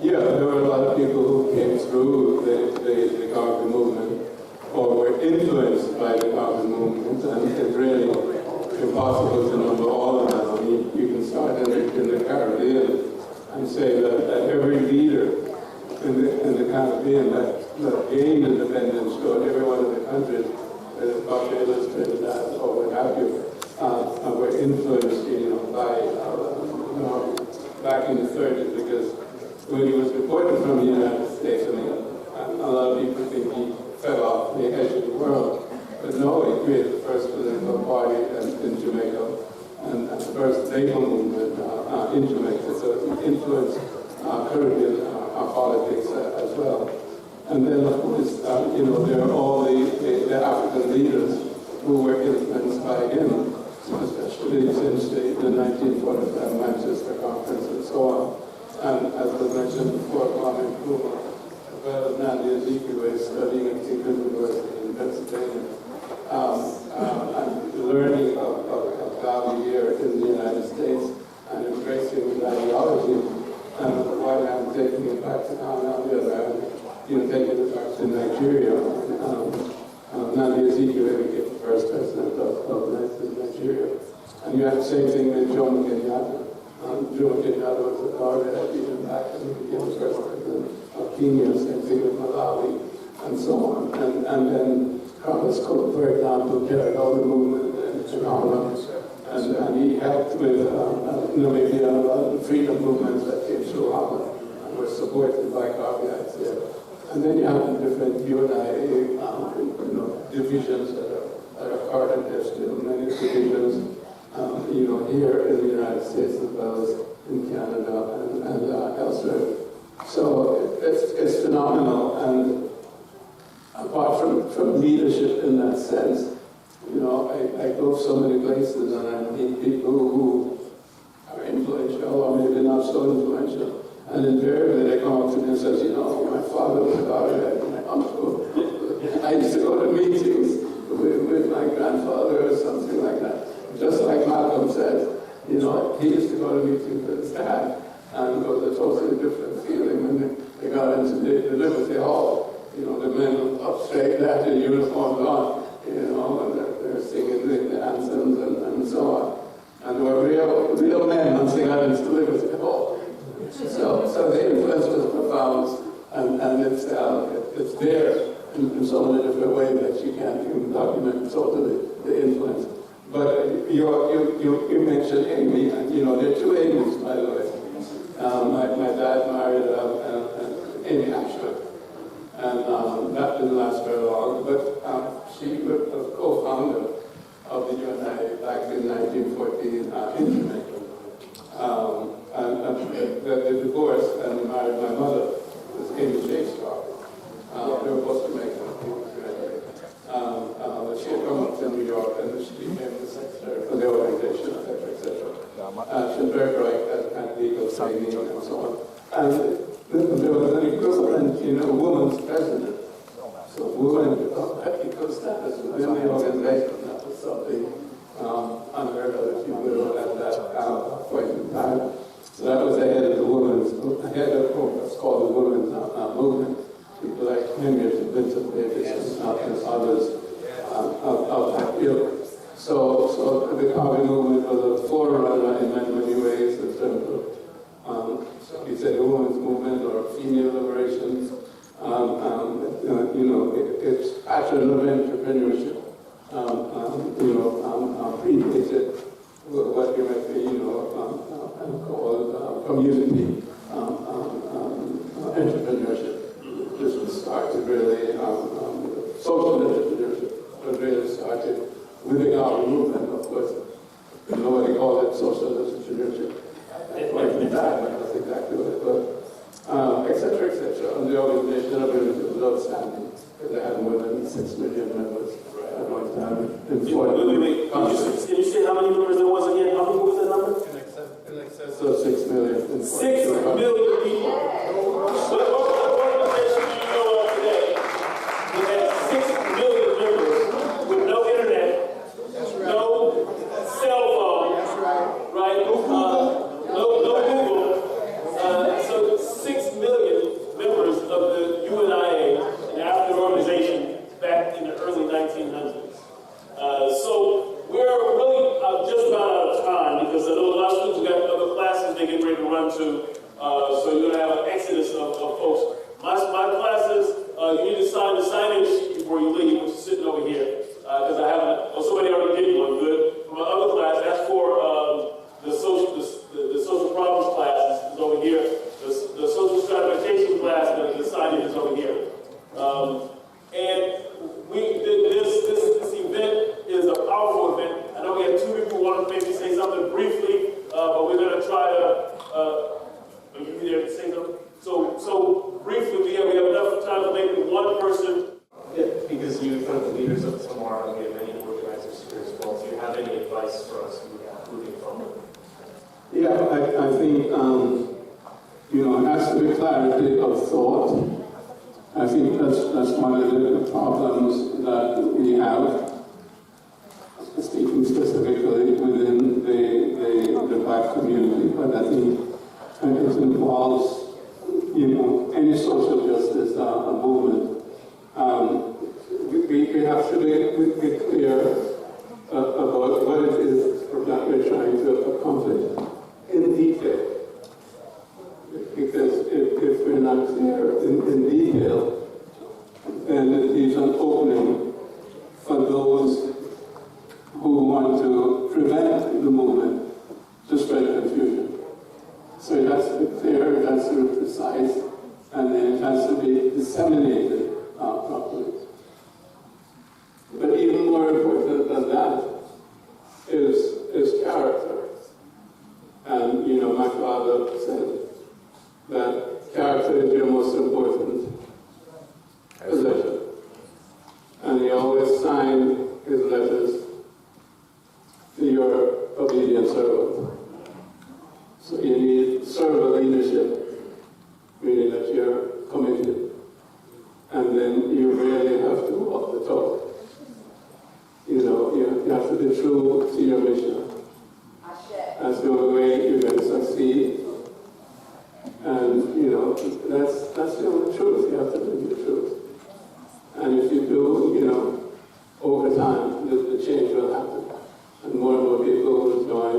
Yeah, there were a lot of people who came through the Garvey movement or were influenced by the Garvey movement, and it's really impossible to number all of them. I mean, you can start in the Caribbean and say that every leader in the Caribbean that gained independence showed every one of the countries, Barbados, Trinidad, or what have you, were influenced, by back in the 30s, because when he was deported from the United States, a lot of people think he fell off the edge of the world. But no, he created the first political party in Jamaica and the first labor movement in Jamaica. So he influenced Caribbean politics as well. And then, of course, there are all the African leaders who were influenced by him, especially since the 1945 Manchester Conference and so on. And as was mentioned before, Kwame Nkrumah, as well as Nandi Azikiwe, studying at Kingdom University in Pennsylvania, and learning of Garvey here in the United States and embracing his ideology. And while I'm taking it back to Ghana, on the other hand, taking it back to Nigeria, Nandi Azikiwe became the first president of Nigeria. And you have the same thing with Jomo Kenyatta. Jomo Kenyatta was a Garvey even back and he became the first president of Kenya, same thing with Malawi, and so on. And then Carlos Cook, for example, carried on the movement in Ghana, and he helped with maybe a lot of the freedom movements that came through Ghana and were supported by Garveyites there. And then you have the different UNIA divisions that are current. There's still many divisions, here in the United States as well as in Canada and elsewhere. So it's phenomenal, and apart from leadership in that sense, I go so many places and I meet people who are influential or maybe not so influential, and invariably they come up to me and say, my father was about it, my uncle. I used to go to meetings with my grandfather or something like that. Just like Malcolm said, he used to go to meetings with his dad, and it was a totally different feeling when they got into the Liberty Hall. The men up straight, they had their uniforms on, and they're singing the anthems and so on. And they were real men once they got into the Liberty Hall. So the influence was profound, and it's there in so many different ways that you can't even document totally the influence. But you mentioned Amy, and there are two Amy's, by the way. My dad married Amy Ashford, and that didn't last very long, but she was a co-founder of the UNI back in 1914 in Jamaica. And the divorce and married my mother was Amy J-Star. They were both Jamaican. She had come up to New York and she became the secretary for the organization, etc. She was very bright and legal training and so on. And there was an equivalent, woman's president. So women had equal status within the organization. That was something unheard of, if you will, at that point in time. So that was the head of what's called the women's movement. People like Henrietta Vincent Davis and others of that ilk. So the Garvey movement was a forerunner in many ways in terms of, you said, the women's movement or female liberation. It's pattern of entrepreneurship. Predated what you might be, called community entrepreneurship. This was started really, social entrepreneurship was really started with the Garvey movement, of course. Nobody called it social entrepreneurship. That's exactly what it was. etc. And the organization of women was outstanding, because they had more than 6 million members at one time. Wait. Can you say how many members there was again? How many was that number? In excess of 6 million. 6 million people. What organization do you know of today that has 6 million members with no internet, no cell phone, right? No Google. So 6 million members of the UNIA, an African organization back in the early 1900s. So we're really just about out of time, because I know a lot of students got other classes they get ready to run to. So you're going to have an exodus of folks. My classes, you need to sign the sign-in sheet before you leave, which is sitting over here. Because I haven't, somebody already did one, good. For my other class, that's for the social problems classes is over here. The social stratification class, the sign-in is over here. And this event is a powerful event. I know we have two people who want to maybe say something briefly, but we're going to try to. Are you there to say something? So briefly, we have enough time for maybe one person. Yeah, because you're one of the leaders of tomorrow, and we have many organizers here as well. Do you have any advice for us moving forward? Yeah, I think it has to be clarity of thought. I think that's one of the problems that we have, speaking specifically within the Black community. But I think it involves, any social justice movement. We have to be clear about what it is that we're trying to accomplish in detail. Because if we're not clear in detail, then it leaves an opening for those who want to prevent the movement to spread confusion. So it has to be clear, it has to be precise, and then it has to be disseminated properly. But the true to your mission. That's the only way you're going to succeed. And, you know, that's the only truth. You have to live your truth. And if you do, you know, over time, the change will happen. And more people will join.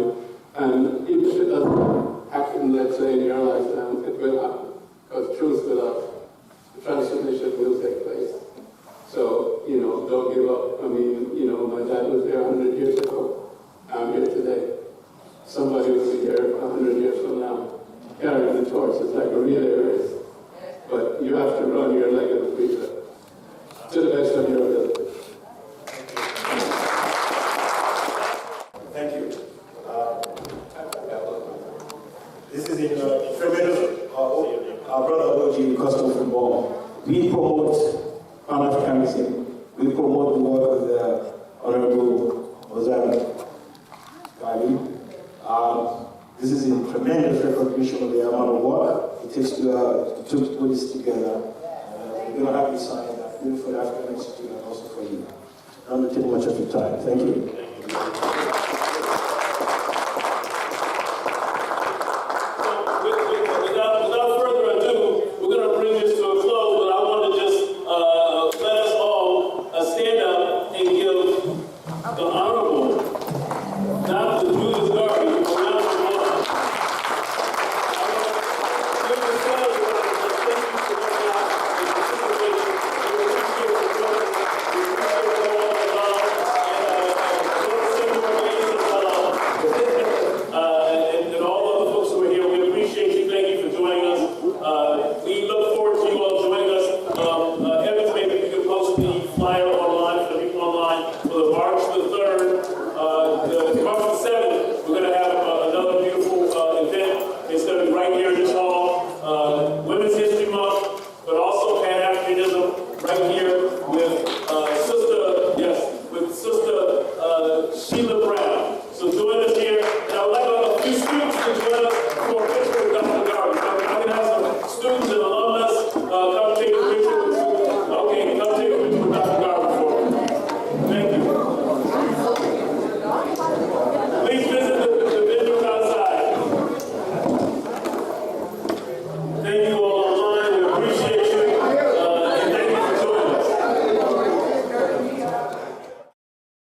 And even if it doesn't happen, let's say, in your lifetime, it will happen. Because truth will happen. The transformation will take place. So, you know, don't give up. I mean, you know, my dad was there 100 years ago. I'm here today. Somebody will be here 100 years from now, carrying the torch. It's like a relay race. But you have to run your leg of the preacher to the best of your ability. Thank you. This is in tremendous, our brother OG custom football. We promote Pan-Africanism. We promote the work of the Honorable Marcus Garvey. This is in tremendous recognition of the amount of work it takes to put this together. We're going to have you sign that for the African Institute and also for you. I don't take much of your time. Thank you.